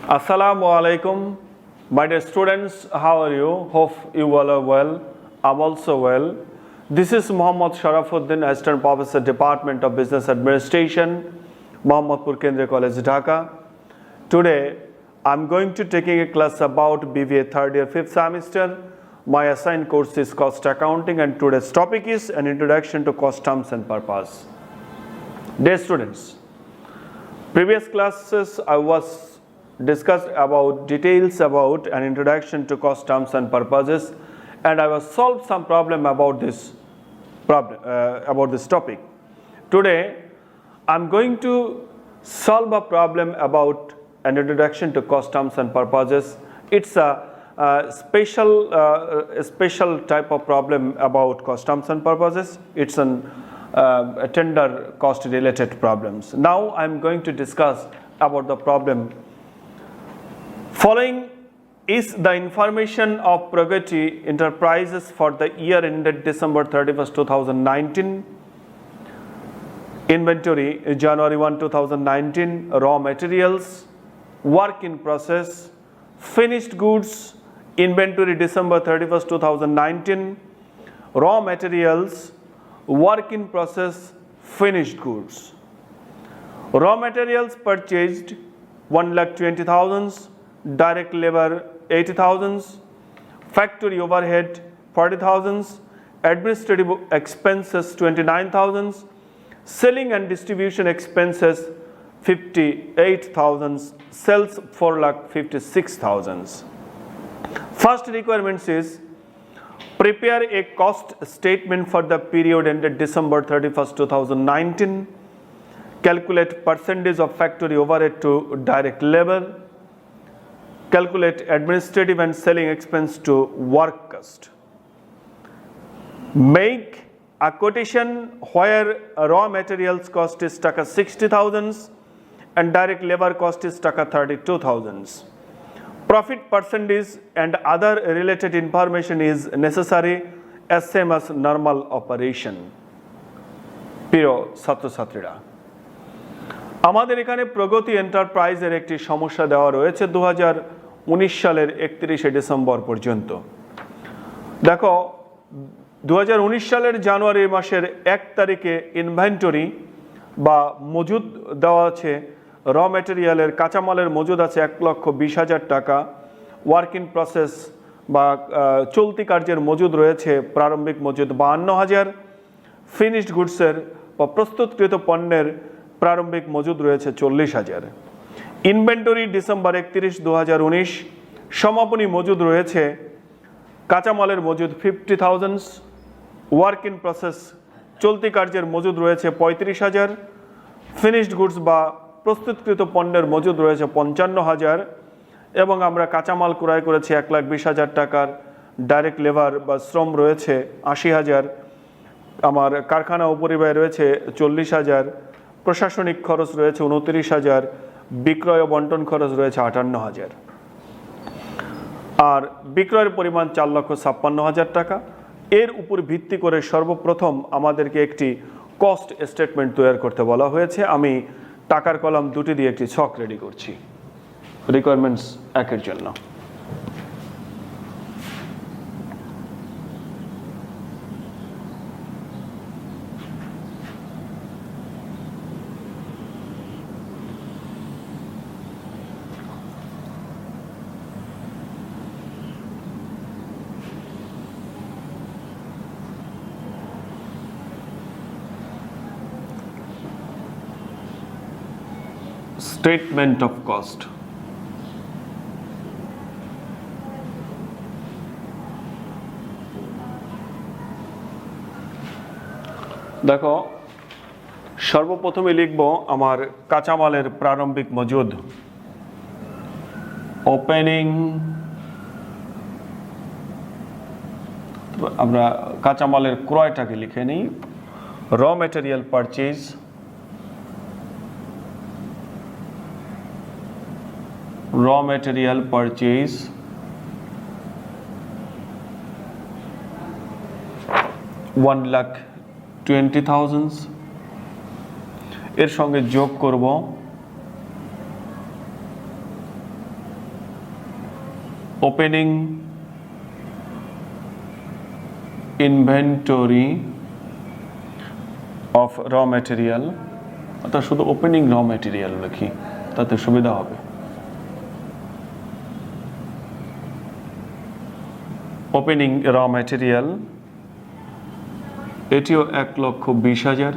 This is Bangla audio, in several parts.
Assalamu alaikum, my dear students. How are you? Hope you all are well. I'm also well. This is Muhammad Sharafuddin, Assistant Professor, Department of Business Administration, Mohammadpur Kendriya College, Dhaka. Today, I'm going to taking a class about BBA third year, fifth semester. My assigned course is Cost Accounting, and today's topic is an introduction to cost terms and purpose. Dear students, previous classes I was discussed about details about an introduction to cost terms and purposes, and I was solved some problem about this topic. Today I'm going to solve a problem about an introduction to cost terms and purposes. It's a special type of problem about cost terms and purposes. It's a tender cost related problems. Now I'm going to discuss about the problem. Following is the information of Pragati Enterprises for the year ended December 31st, 2019. Inventory January 1, 2019. Raw materials, work in process, finished goods. Inventory December 31st, 2019. Raw materials, work in process, finished goods. Raw materials purchased 1,20,000, direct labor 80,000, factory overhead 40,000, administrative expenses 29,000, selling and distribution expenses 58,000, sales 4,56,000. First requirements is prepare a cost statement for the period ended December 31st, 2019. Calculate percentage of factory overhead to direct labor. Calculate administrative and selling expense to work cost. Make a quotation where raw materials cost is 60,000 and direct labor cost is 32,000. Profit percentage and other related information is necessary as same as normal operation. প্রিয় ছাত্রছাত্রীরা, আমাদের এখানে প্রগতি এন্টারপ্রাইজের একটি সমস্যা দেওয়া রয়েছে 2019 সালের 31শে ডিসেম্বর পর্যন্ত। দেখো 2019 সালের জানুয়ারি মাসের 1 তারিখে ইনভেন্টরি বা মজুদ দেওয়া আছে, র ম্যাটেরিয়ালের কাঁচামালের মজুদ আছে 1,20,000 টাকা, ওয়ার্ক ইন প্রসেস বা চলতি কার্যের মজুদ রয়েছে প্রারম্ভিক মজুদ 52,000, ফিনিশড গুডসের বা প্রস্তুতকৃত পণ্যের প্রারম্ভিক মজুদ রয়েছে 40,000। ইনভেন্টরি ডিসেম্বর 31, 2019 সমাপনী মজুদ রয়েছে কাঁচামালের মজুদ 50,000, ওয়ার্ক ইন প্রসেস চলতি কার্যের মজুদ রয়েছে 35,000, ফিনিশড গুডস বা প্রস্তুতকৃত পণ্যের মজুদ রয়েছে 55,000 এবং আমরা কাঁচামাল ক্রয় করেছি 1,20,000 টাকার, ডাইরেক্ট লেবার বা শ্রম রয়েছে 80,000, আমার কারখানা উপরিব্যয় রয়েছে 40,000, প্রশাসনিক খরচ রয়েছে 29,000, বিক্রয় ও বন্টন খরচ রয়েছে 58,000 আর বিক্রয়ের পরিমাণ 4,56,000 টাকা। এর উপর ভিত্তি করে সর্বপ্রথম আমাদেরকে একটি কস্ট স্টেটমেন্ট তৈরি করতে বলা হয়েছে। আমি টাকার কলাম দুটি দিয়ে একটি ছক রেডি করছি রিকোয়ারমেন্টস 1 এর জন্য। Statement of cost. দেখো সর্বপ্রথমে লিখব আমার কাঁচামালের প্রারম্ভিক মজুদ, ওপেনিং, আমরা কাঁচামালের ক্রয়টাকে লিখে নিই, র material purchase, raw material purchase, 1,20,000 এর সঙ্গে যোগ করব ওপেনিং ইনভেন্টরি অফ র ম্যাটেরিয়াল, অর্থাৎ শুধু ওপেনিং র ম্যাটেরিয়াল লিখি, তাতে সুবিধা হবে। ওপেনিং র ম্যাটেরিয়াল, এটিও 1,20,000,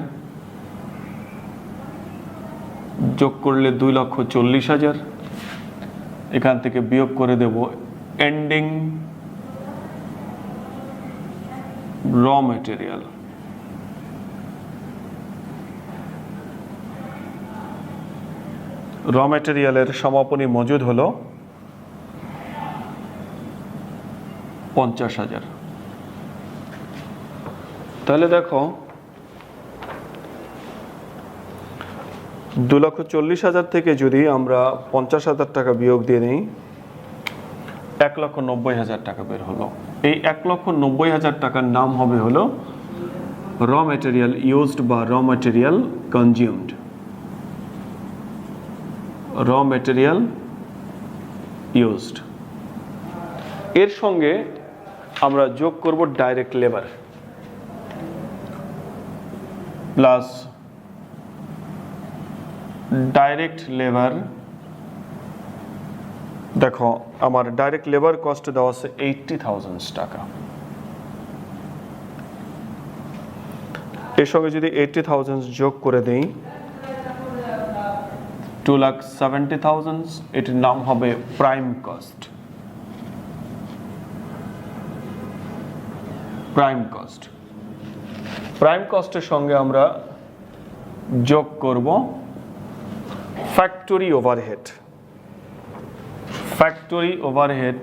যোগ করলে 2,40,000, এখান থেকে বিয়োগ করে দেব এন্ডিং র ম্যাটেরিয়াল। র ম্যাটেরিয়ালের সমাপনী মজুদ হলো 50,000। তাহলে দেখো 2,40,000 থেকে যদি আমরা 50,000 টাকা বিয়োগ দিয়ে নিই, 1,90,000 টাকা বের হলো। এই 1,90,000 টাকার নাম হবে হলো র ম্যাটেরিয়াল ইউজড বা র ম্যাটেরিয়াল কনজিউমড। র ম্যাটেরিয়াল ইউজড, এর সঙ্গে আমরা যোগ করব direct labour plus direct labour. দেখো আমার ডাইরেক্ট লেবার কস্ট দেওয়া আছে 80,000 টাকা। এর সঙ্গে যদি 80,000 যোগ করে দেই 2,70,000, এটির নাম হবে prime cost. Prime cost, prime কস্টের সঙ্গে আমরা যোগ করব ফ্যাক্টরি ওভারহেড। ফ্যাক্টরি ওভারহেড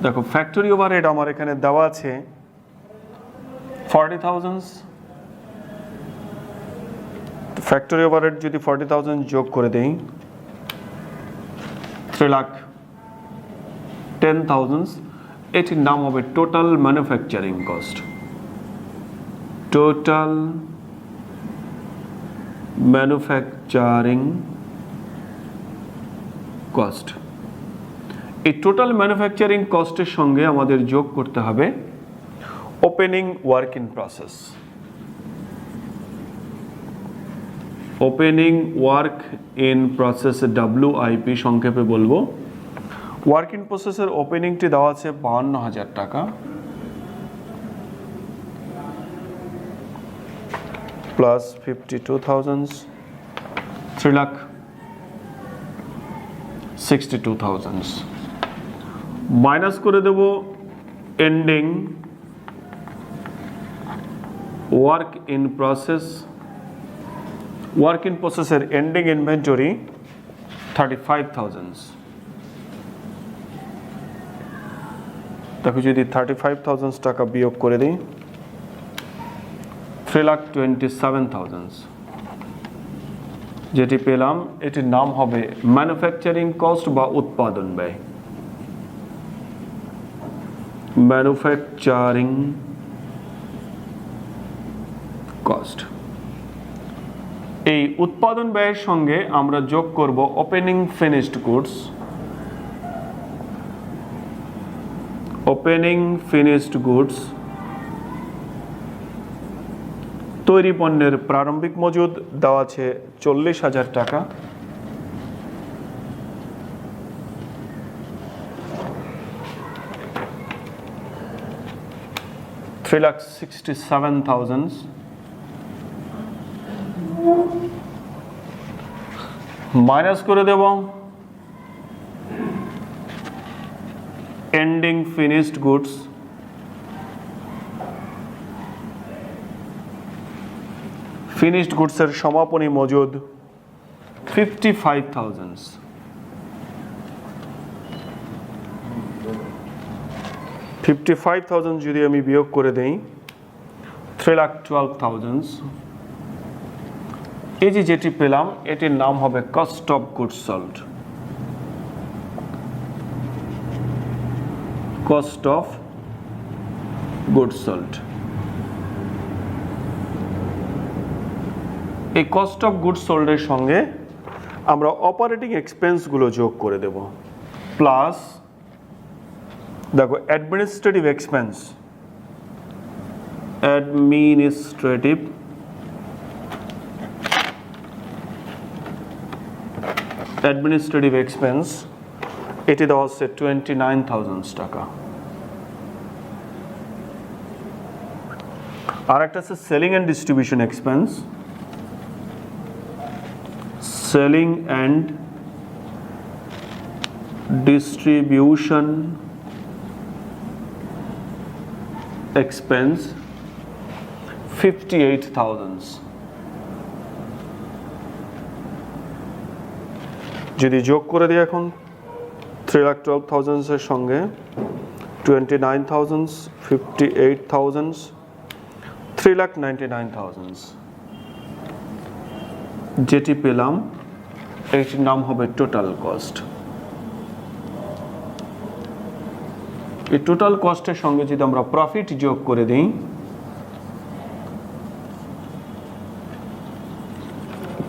দেখো, ফ্যাক্টরি ওভারহেড আমার এখানে দেওয়া আছে 40,000। ফ্যাক্টরি ওভারহেড যদি 40,000 যোগ করে দেই 3,10,000, এটির নাম হবে total manufacturing cost. Total manufacturing cost. এই টোটাল ম্যানুফ্যাকচারিং কস্টের সঙ্গে আমাদের যোগ করতে হবে opening work in process. Opening work in process, WIP সংক্ষেপে বলবো। ওয়ার্ক ইন প্রসেসের ওপেনিংটি দেওয়া আছে 52,000 টাকা প্লাস 52,000, 3,62,000 মাইনাস করে দেব ending work in process. Work in প্রসেসের এন্ডিং ইনভেন্টরি 35,000। দেখো যদি 35,000 টাকা বিয়োগ করে দিই 3,27,000, যেটি পেলাম এটির নাম হবে ম্যানুফ্যাকচারিং কস্ট বা উৎপাদন ব্যয়। Manufacturing cost. এই উৎপাদন ব্যয়ের সঙ্গে আমরা যোগ করব opening finished goods. Opening finished goods, তৈরি পণ্যের প্রারম্ভিক মজুদ দেওয়া আছে 40,000 টাকা। $3,67,000 মাইনাস করে দেব এন্ডিং ফিনিশড গুডস। ফিনিশড গুডসের সমাপনী মজুদ 55,000। 55,000 যদি আমি বিয়োগ করে দেই 3,12,000, এই যে যেটি পেলাম এটির নাম হবে cost of goods sold. Cost of goods sold. এই কস্ট অফ গুডস সোল্ডের সঙ্গে আমরা অপারেটিং এক্সপেন্সগুলো যোগ করে দেব প্লাস দেখো অ্যাডমিনিস্ট্রেটিভ এক্সপেন্স অ্যাডমিনিস্ট্রেটিভ এক্সপেন্স এটি দেওয়া হচ্ছে 29,000 টাকা। আর একটা আছে selling and distribution expense, selling and distribution expense 58,000। যদি যোগ করে দিই এখন 3,12,000 এর সঙ্গে 29,000, 58,000, 3,99,000 যেটি পেলাম এটির নাম হবে টোটাল কস্ট। এই টোটাল কস্টের সঙ্গে যদি আমরা প্রফিট যোগ করে দিই,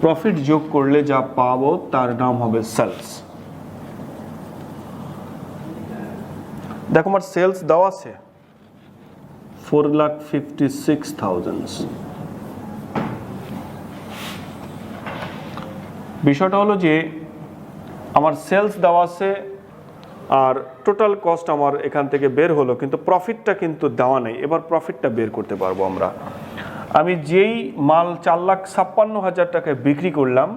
প্রফিট যোগ করলে যা পাবো তার নাম হবে সেলস। দেখো আমার সেলস দেওয়া আছে 4,56,000। বিষয়টা হলো যে আমার সেলস দেওয়া আছে আর টোটাল কস্ট আমার এখান থেকে বের হলো, কিন্তু প্রফিটটা কিন্তু দেওয়া নেই। এবার প্রফিটটা বের করতে পারবো আমরা। আমি যেই মাল 4,56,000 টাকায় বিক্রি করলাম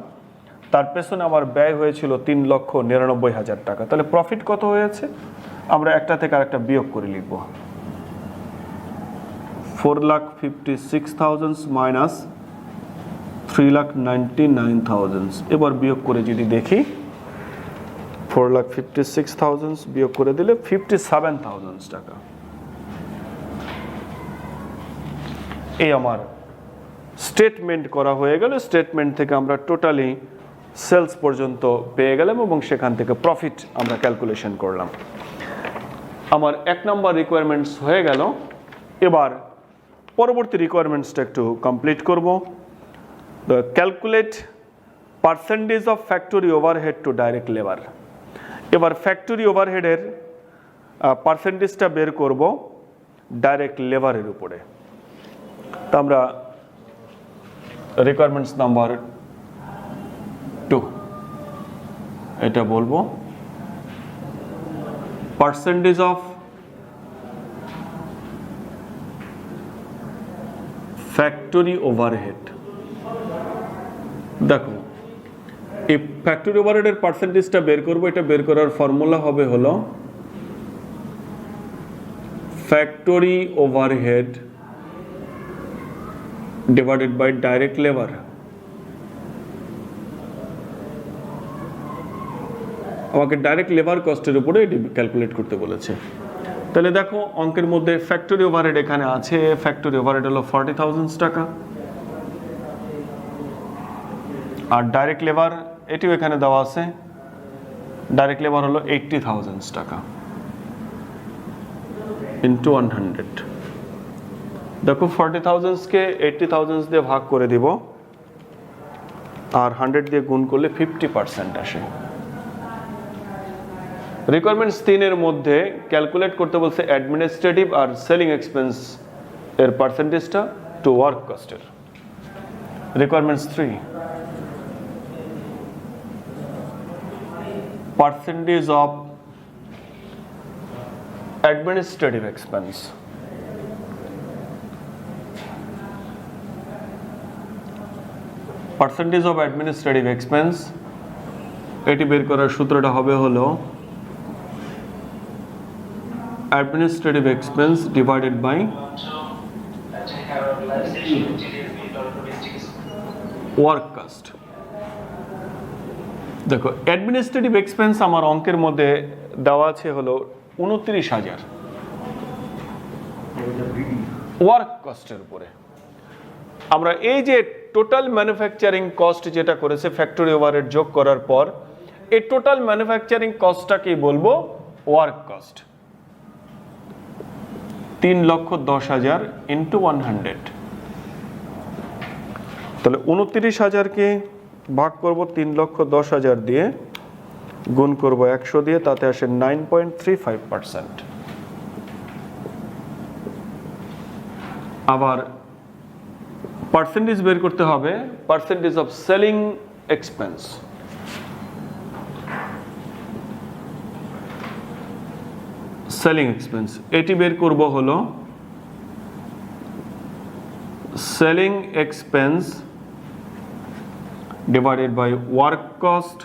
তার পেছনে আমার ব্যয় হয়েছিল 3,99,000 টাকা। তাহলে প্রফিট কত হয়েছে আমরা একটা থেকে আরেকটা বিয়োগ করে লিখব। 4,56,000 মাইনাস 3,99,000। এবার বিয়োগ করে যদি দেখি 4,56,000 বিয়োগ করে দিলে 57,000 টাকা। এই আমার স্টেটমেন্ট করা হয়ে গেল। স্টেটমেন্ট থেকে আমরা টোটালি সেলস পর্যন্ত পেয়ে গেলাম এবং সেখান থেকে প্রফিট আমরা ক্যালকুলেশন করলাম। আমার 1 নম্বর রিকোয়ারমেন্টস হয়ে গেল। এবার পরবর্তী রিকোয়ারমেন্টসটা একটু কমপ্লিট করব। Calculate percentage of factory overhead to direct labour. এবার ফ্যাক্টরি ওভারহেডের পার্সেন্টেজটা বের করব ডাইরেক্ট লেবারের উপরে। তা আমরা রিকোয়ারমেন্টস নাম্বার 2 এটা বলবো, পার্সেন্টেজ অফ ফ্যাক্টরি ওভারহেড। দেখো এই ফ্যাক্টরি ওভারহেডের পার্সেন্টেজটা বের করবো। এটা বের করার ফর্মুলা হবে হলো factory overhead divided by direct labour. আমাকে ডাইরেক্ট লেবার কস্টের উপরে এটি ক্যালকুলেট করতে বলেছে। তাহলে দেখো অঙ্কের মধ্যে ফ্যাক্টরি ওভারহেড এখানে আছে। ফ্যাক্টরি ওভারহেড হলো 40,000 টাকা, আর ডাইরেক্ট লেবার এটিও এখানে দেওয়া আছে। ডাইরেক্ট লেবার হলো 80,000 টাকা ইন্টু 100। দেখো 40,000 কে 80,000 দিয়ে ভাগ করে দিব আর 100 দিয়ে গুণ করলে 50% আসে। রিকোয়ারমেন্টস 3 এর মধ্যে ক্যালকুলেট করতে বলছে অ্যাডমিনিস্ট্রেটিভ আর সেলিং এক্সপেন্স এর পার্সেন্টেজটা টু ওয়ার্ক কস্টের। Requirements 3 percentage of administrative expense। percentage of administrative expense এটি বের করার সূত্রটা হবে হলো administrative expense divided by work cost। দেখো অ্যাডমিনিস্ট্রেটিভ এক্সপেন্স আমার অঙ্কের মধ্যে দেওয়া আছে হলো 29,000 ওয়ার্ক কস্টের উপরে। আমরা এই যে টোটাল ম্যানুফ্যাকচারিং কস্ট যেটা করেছে ফ্যাক্টরি ওভারহেড যোগ করার পর এই টোটাল ম্যানুফ্যাকচারিং কস্টটাকেই বলবো ওয়ার্ক কস্ট। 3,10,000 ইন্টু 100। তাহলে 29,000 কে ভাগ করব 3,10,000 দিয়ে, গুণ করব 100 দিয়ে, তাতে আসে 9.35%। আবার পার্সেন্টেজ বের করতে হবে, percentage of selling expense. Selling expense এটি বের করব হলো selling expense divided by work cost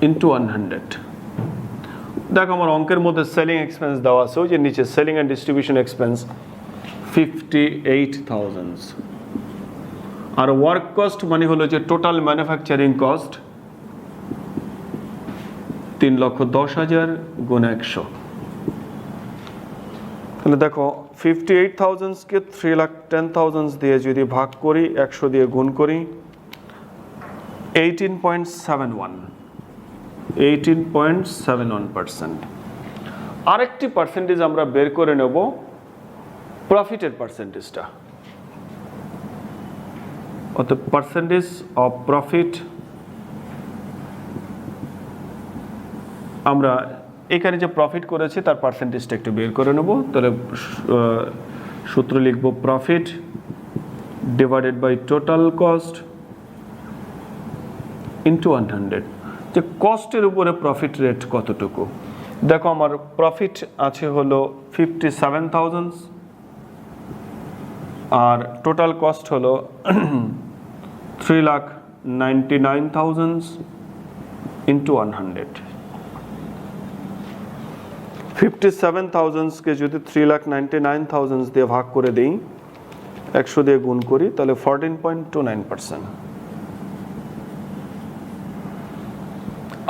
into 100। দেখো আমার অঙ্কের মধ্যে সেলিং এক্সপেন্স দেওয়া আছে, ওই যে নিচে সেলিং অ্যান্ড ডিস্ট্রিবিউশন এক্সপেন্স 58,000, আর ওয়ার্ক কস্ট মানে হলো যে টোটাল ম্যানুফ্যাকচারিং কস্ট 3,10,000 গুণ 100। তাহলে দেখো 58,000 কে 3,10,000 দিয়ে যদি ভাগ করি, 100 দিয়ে গুণ করি, 18.71%। আরেকটি পার্সেন্টেজ আমরা বের করে নেব, প্রফিটের পার্সেন্টেজটা। অর্থাৎ পার্সেন্টেজ অফ প্রফিট আমরা এখানে যে প্রফিট করেছি তার পার্সেন্টেজটা একটু বের করে নেব। তাহলে সূত্র লিখব profit divided by total cost into 100। যে কস্টের উপরে প্রফিট রেট কতটুকু, দেখো আমার প্রফিট আছে হলো 57,000 আর টোটাল কস্ট হলো 3,99,000 ইন্টু 100। 57,000 কে যদি 3,99,000 দিয়ে ভাগ করে দিই, 100 দিয়ে গুণ করি, তাহলে 14.29%।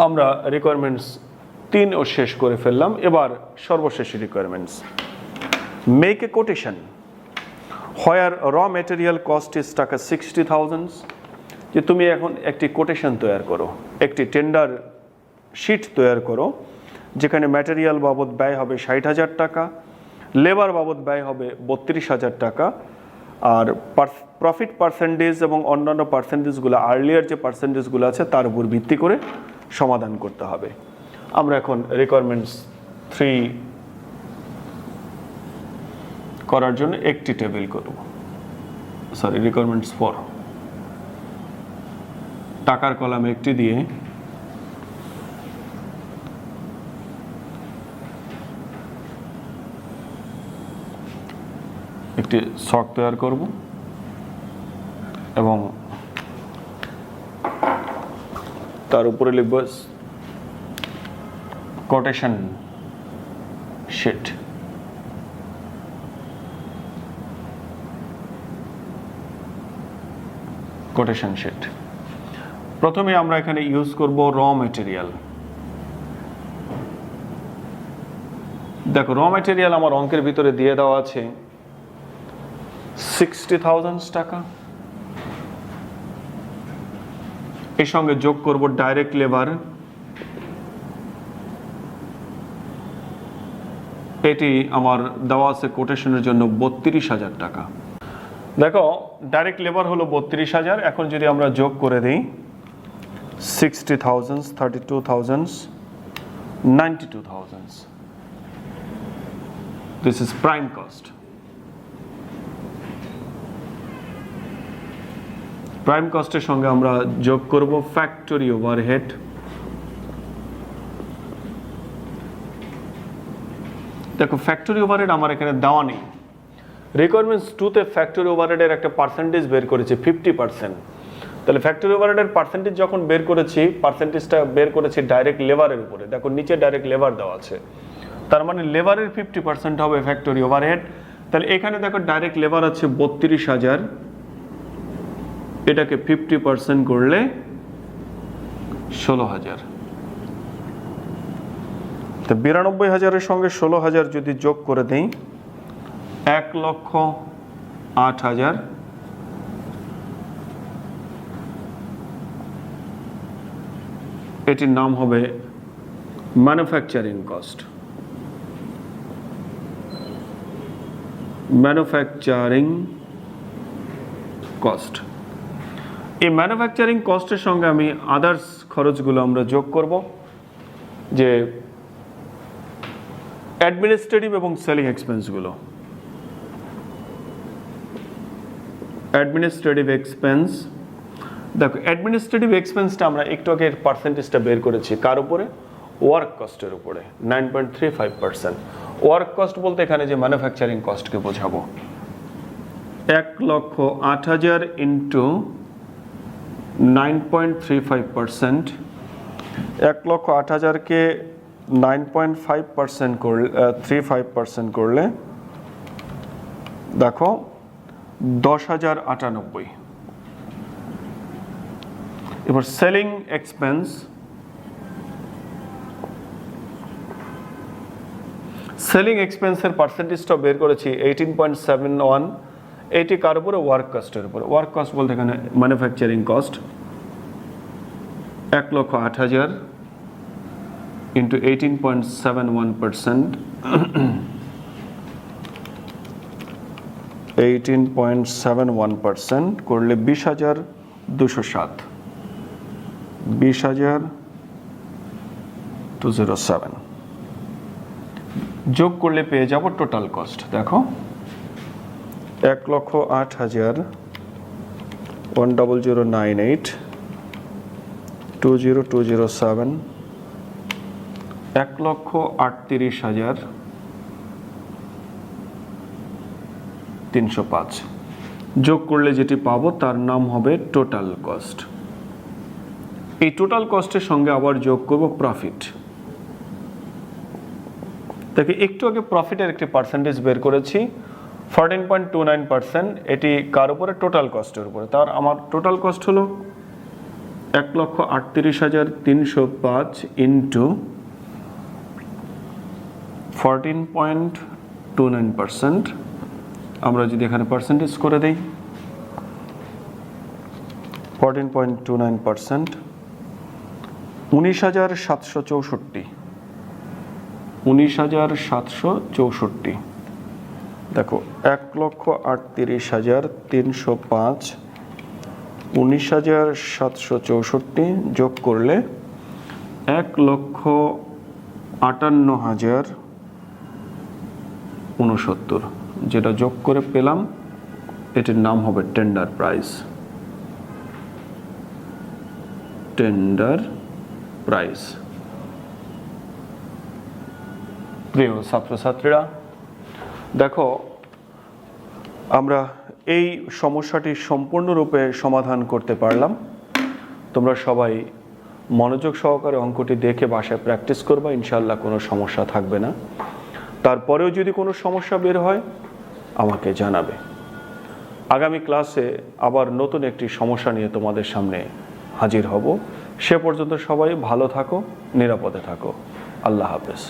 আমরা রিকোয়ারমেন্টস 3 ও শেষ করে ফেললাম। এবার সর্বশেষ রিকোয়ারমেন্টস, মেক এ কোটেশন হোয়ার র মেটেরিয়াল কস্ট ইজ টাকা 60,000। যে তুমি এখন একটি কোটেশন তৈরি করো, একটি টেন্ডার শিট তৈরি করো, যেখানে ম্যাটেরিয়াল বাবদ ব্যয় হবে 60,000 টাকা, লেবার বাবদ ব্যয় হবে 32,000 টাকা, আর প্রফিট পার্সেন্টেজ এবং অন্যান্য পার্সেন্টেজগুলো আর্লিয়ার যে পার্সেন্টেজগুলো আছে তার উপর ভিত্তি করে সমাধান করতে হবে। আমরা এখন রিকোয়ারমেন্টস 3 করার জন্য একটি টেবিল করব, রিকোয়ারমেন্টস 4 টাকার কলামে একটি দিয়ে একটি শর্ট তৈরি করব এবং তার উপরে লিখব কোটেশন শিট। কোটেশন শিট প্রথমে আমরা এখানে ইউজ করব র মেটেরিয়াল। দেখো র মেটেরিয়াল আমার অঙ্কের ভিতরে দিয়ে দেওয়া আছে 60,000 টাকা। এর সঙ্গে যোগ করব ডাইরেক্ট লেবার, এটি আমার দেওয়া আছে কোটেশনের জন্য 32,000 টাকা। দেখো ডাইরেক্ট লেবার হলো 32,000, এখন যদি আমরা যোগ করে দিই 60,000, 32,000, 92,000, this is prime cost. Prime কস্টের সঙ্গে আমরা যোগ করব ফ্যাক্টরি ওভারহেড, দেখো ফ্যাক্টরি ওভারহেড আমার এখানে দেওয়া নেই। রিকোয়ারমেন্টস 2 তে ফ্যাক্টরি ওভারহেডের একটা পার্সেন্টেজ বের করেছে 50%। তাহলে ফ্যাক্টরি ওভারহেডের পার্সেন্টেজ যখন বের করেছি, পার্সেন্টেজটা বের করেছি ডাইরেক্ট লেবারের উপরে। দেখো নিচে ডাইরেক্ট লেবার দেওয়া আছে, তার মানে লেবারের 50% হবে ফ্যাক্টরি ওভারহেড। তাহলে এখানে দেখো ডাইরেক্ট লেবার আছে 32,000, এটাকে 50% করলে 16,000। তো 92,000-এর সঙ্গে 16,000 যদি যোগ করে দেই 1,08,000, এটির নাম হবে ম্যানুফ্যাকচারিং কস্ট। Manufacturing cost. এই ম্যানুফ্যাকচারিং কস্টের সঙ্গে আমি আদার্স খরচগুলো আমরা যোগ করব, যে অ্যাডমিনিস্ট্রেটিভ এবং সেলিং এক্সপেন্সগুলো। অ্যাডমিনিস্ট্রেটিভ এক্সপেন্স, দেখো অ্যাডমিনিস্ট্রেটিভ এক্সপেন্সটা আমরা একটু আগে পার্সেন্টেজটা বের করেছি কার উপরে, ওয়ার্ক কস্টের উপরে 9.35%। ওয়ার্ক কস্ট বলতে এখানে যে ম্যানুফ্যাকচারিং কস্টকে বোঝাবো। 1,08,000 ইন্টু 9.35%, 1,08,000-কে 9.5% করলে 35% করলে দেখো 10,098। এবার সেলিং এক্সপেন্স, সেলিং এক্সপেন্সের পার্সেন্টেজটা বের করেছি 18.71। এটি কার উপরে, ওয়ার্ক কস্টের উপরে। ওয়ার্ক কস্ট বলতে এখানে ম্যানুফ্যাকচারিং কস্ট 1,08,000 ইন্টু 18.71%, 18.71% করলে 20,207, 20,207 যোগ করলে পেয়ে যাব টোটাল কস্ট। দেখো 1,08,000 1,0098 20,207, 1,38,305 যোগ করলে যেটি পাবো তার নাম হবে টোটাল কস্ট। এই টোটাল কস্টের সঙ্গে আবার যোগ করব প্রফিট। দেখি একটু আগে প্রফিটের একটি পার্সেন্টেজ বের করেছি 14.29%। এটি কার উপরে, টোটাল কস্টের উপরে। তার আমার টোটাল কস্ট হলো 1,38,305 ইন্টু 14.29%। আমরা যদি এখানে পার্সেন্টেজ করে দেই 14.29%, 19,764, 19,764। দেখো 1,38,305 19,764 যোগ করলে 1,58,069, যেটা যোগ করে পেলাম এটির নাম হবে টেন্ডার প্রাইস। Tender price. প্রিয় ছাত্রছাত্রীরা, দেখো আমরা এই সমস্যাটি সম্পূর্ণরূপে সমাধান করতে পারলাম। তোমরা সবাই মনোযোগ সহকারে অঙ্কটি দেখে বাসায় প্র্যাকটিস করবা, ইনশাআল্লাহ কোনো সমস্যা থাকবে না। তারপরেও যদি কোনো সমস্যা বের হয় আমাকে জানাবে। আগামী ক্লাসে আবার নতুন একটি সমস্যা নিয়ে তোমাদের সামনে হাজির হব। সে পর্যন্ত সবাই ভালো থাকো, নিরাপদে থাকো। আল্লাহ হাফেজ।